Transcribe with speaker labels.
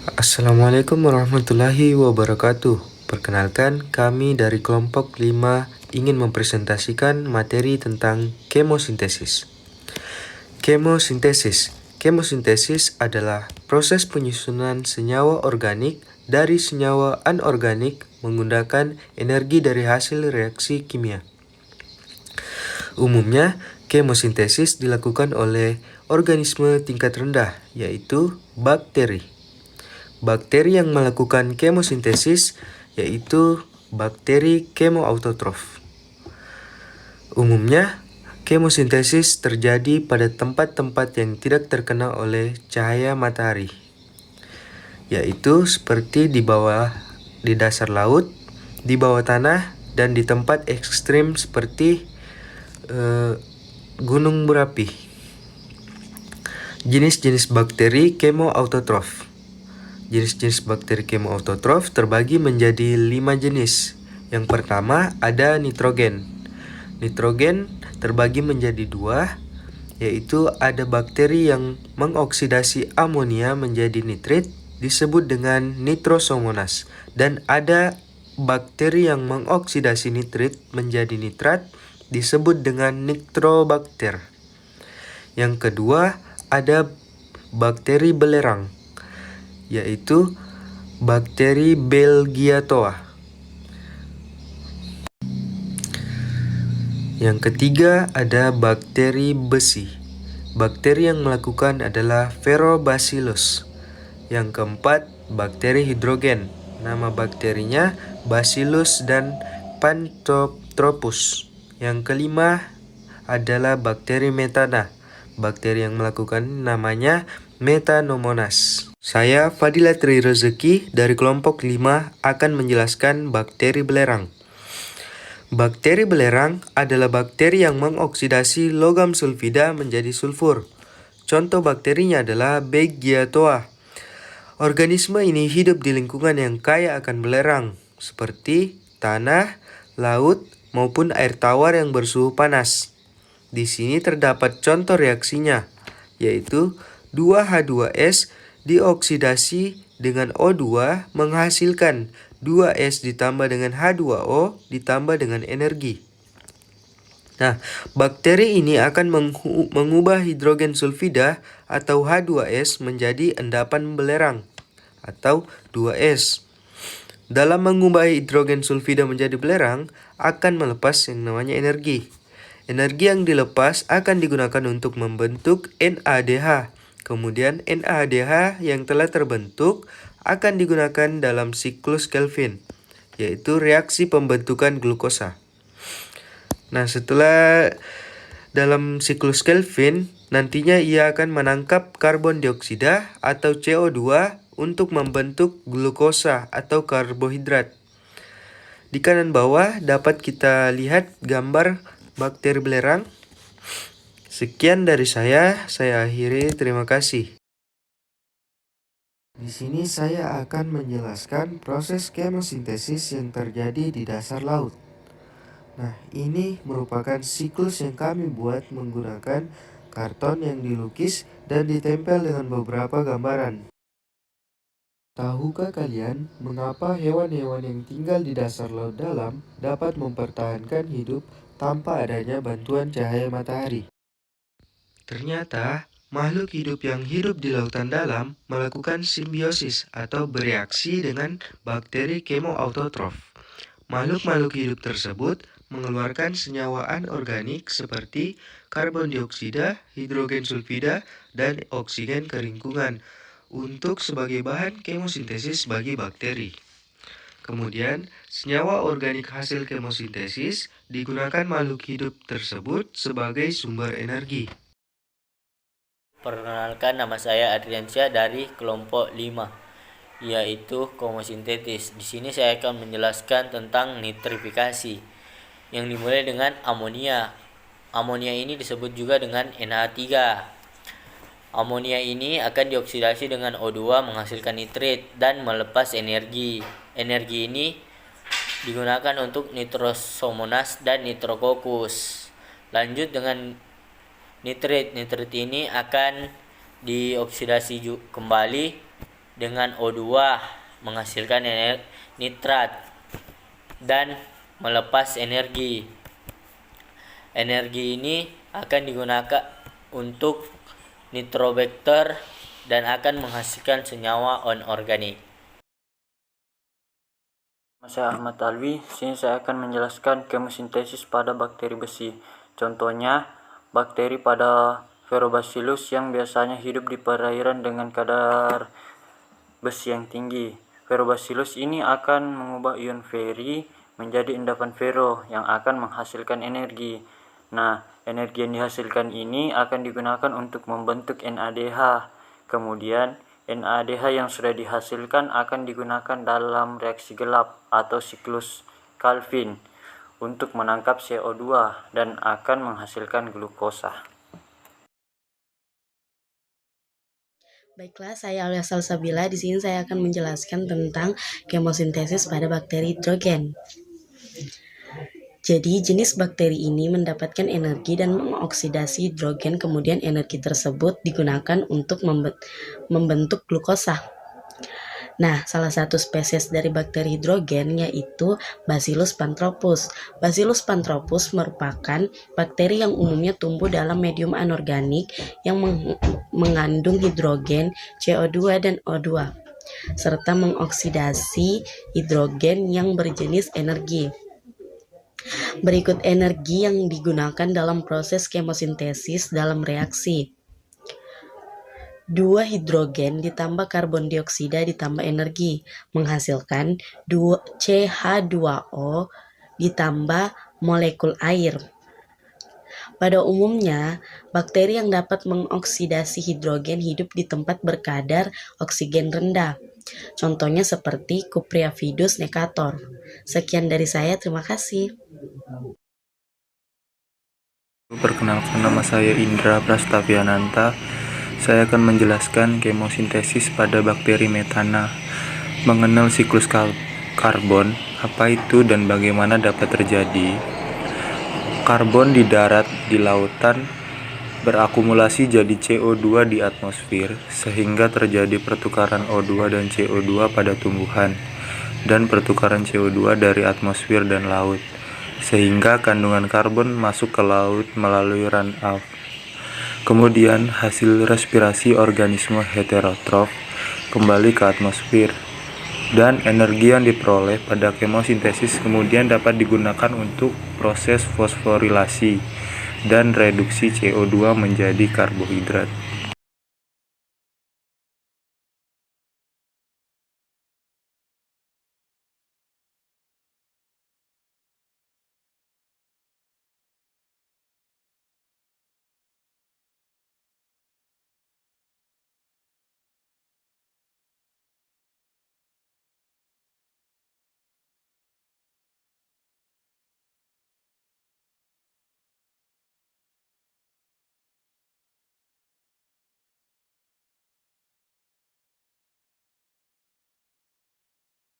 Speaker 1: Assalamualaikum warahmatullahi wabarakatuh. Perkenalkan, kami dari kelompok 5 ingin mempresentasikan materi tentang kemosintesis. Kemosintesis adalah proses penyusunan senyawa organik dari senyawa anorganik menggunakan energi dari hasil reaksi kimia. Umumnya, kemosintesis dilakukan oleh organisme tingkat rendah, yaitu bakteri. Bakteri yang melakukan kemosintesis yaitu bakteri kemoautotrof. Umumnya, kemosintesis terjadi pada tempat-tempat yang tidak terkena oleh cahaya matahari, yaitu seperti di dasar laut, di bawah tanah, dan di tempat ekstrim seperti gunung berapi. Jenis-jenis bakteri kemoautotrof. Jenis-jenis bakteri kemoautotrof terbagi menjadi 5 jenis. Yang pertama ada nitrogen. Nitrogen terbagi menjadi 2, yaitu ada bakteri yang mengoksidasi amonia menjadi nitrit, disebut dengan nitrosomonas. Dan ada bakteri yang mengoksidasi nitrit menjadi nitrat, disebut dengan nitrobakter. Yang kedua ada bakteri belerang, yaitu bakteri Belgiatoa. Yang ketiga ada bakteri besi. Bakteri yang melakukan adalah Ferrobacillus. Yang keempat, bakteri hidrogen. Nama bakterinya Bacillus dan Pantoptropus. Yang kelima adalah bakteri metana. Bakteri yang melakukan namanya Metanomonas. Saya Fadilatri Rezeki dari kelompok 5 akan menjelaskan bakteri belerang. Bakteri belerang adalah bakteri yang mengoksidasi logam sulfida menjadi sulfur. Contoh bakterinya adalah Beggiatoa. Organisme ini hidup di lingkungan yang kaya akan belerang, seperti tanah, laut, maupun air tawar yang bersuhu panas. Di sini terdapat contoh reaksinya, yaitu 2H2S dioksidasi dengan O2 menghasilkan 2S ditambah dengan H2O ditambah dengan energi. Nah, bakteri ini akan mengubah hidrogen sulfida atau H2S menjadi endapan belerang atau 2S. Dalam mengubah hidrogen sulfida menjadi belerang akan melepas yang namanya energi. Energi yang dilepas akan digunakan untuk membentuk NADH. Kemudian NADH yang telah terbentuk akan digunakan dalam siklus Kelvin, yaitu reaksi pembentukan glukosa. Nah, setelah dalam siklus Kelvin, nantinya ia akan menangkap karbon dioksida atau CO2 untuk membentuk glukosa atau karbohidrat. Di kanan bawah dapat kita lihat gambar bakteri belerang. Sekian dari saya akhiri, terima kasih. Di sini saya akan menjelaskan proses kemosintesis yang terjadi di dasar laut. Nah, ini merupakan siklus yang kami buat menggunakan karton yang dilukis dan ditempel dengan beberapa gambaran. Tahukah kalian mengapa hewan-hewan yang tinggal di dasar laut dalam dapat mempertahankan hidup tanpa adanya bantuan cahaya matahari? Ternyata, makhluk hidup yang hidup di lautan dalam melakukan simbiosis atau bereaksi dengan bakteri kemoautotrof. Makhluk-makhluk hidup tersebut mengeluarkan senyawa anorganik seperti karbon dioksida, hidrogen sulfida, dan oksigen ke lingkungan untuk sebagai bahan kemosintesis bagi bakteri. Kemudian, senyawa organik hasil kemosintesis digunakan makhluk hidup tersebut sebagai sumber energi.
Speaker 2: Perkenalkan, nama saya Adriansyah dari kelompok 5, yaitu kemosintesis. Di sini saya akan menjelaskan tentang nitrifikasi yang dimulai dengan amonia. Amonia ini disebut juga dengan NH3. Amonia ini akan dioksidasi dengan O2 menghasilkan nitrit dan melepas energi. Energi ini digunakan untuk nitrosomonas dan nitrococcus. Lanjut dengan nitrit. Nitrit ini akan dioksidasi kembali dengan O2 menghasilkan nitrat dan melepas energi. Energi ini akan digunakan untuk nitrobakter dan akan menghasilkan senyawa anorganik.
Speaker 3: Saya Ahmad Alwi, sini saya akan menjelaskan kemosintesis pada bakteri besi. Contohnya, bakteri pada Ferrobacillus yang biasanya hidup di perairan dengan kadar besi yang tinggi. Ferrobacillus ini akan mengubah ion feri menjadi endapan ferro yang akan menghasilkan energi. Nah, energi yang dihasilkan ini akan digunakan untuk membentuk NADH. Kemudian, NADH yang sudah dihasilkan akan digunakan dalam reaksi gelap atau siklus Calvin untuk menangkap CO2 dan akan menghasilkan glukosa.
Speaker 4: Baiklah, saya Aulia Salsabila. Di sini saya akan menjelaskan tentang kemosintesis pada bakteri hidrogen. Jadi, jenis bakteri ini mendapatkan energi dan mengoksidasi hidrogen, kemudian energi tersebut digunakan untuk membentuk glukosa. Nah, salah satu spesies dari bakteri hidrogen yaitu Bacillus panthropus. Bacillus panthropus merupakan bakteri yang umumnya tumbuh dalam medium anorganik yang mengandung hidrogen, CO2 dan O2, serta mengoksidasi hidrogen yang berjenis energi. Berikut energi yang digunakan dalam proses kemosintesis dalam reaksi. 2 hidrogen ditambah karbon dioksida ditambah energi, menghasilkan CH2O ditambah molekul air. Pada umumnya, bakteri yang dapat mengoksidasi hidrogen hidup di tempat berkadar oksigen rendah. Contohnya seperti Cupriaphidus necator. Sekian dari saya, terima kasih.
Speaker 5: Perkenalkan, nama saya Indra Prastaviananta. Saya akan menjelaskan kemosintesis pada bakteri metana. Mengenal siklus karbon, apa itu dan bagaimana dapat terjadi. Karbon di darat, di lautan, berakumulasi jadi CO2 di atmosfer, sehingga terjadi pertukaran O2 dan CO2 pada tumbuhan, dan pertukaran CO2 dari atmosfer dan laut, sehingga kandungan karbon masuk ke laut melalui run-off. Kemudian hasil respirasi organisme heterotrof kembali ke atmosfer, dan energi yang diperoleh pada kemosintesis kemudian dapat digunakan untuk proses fosforilasi dan reduksi CO2 menjadi karbohidrat.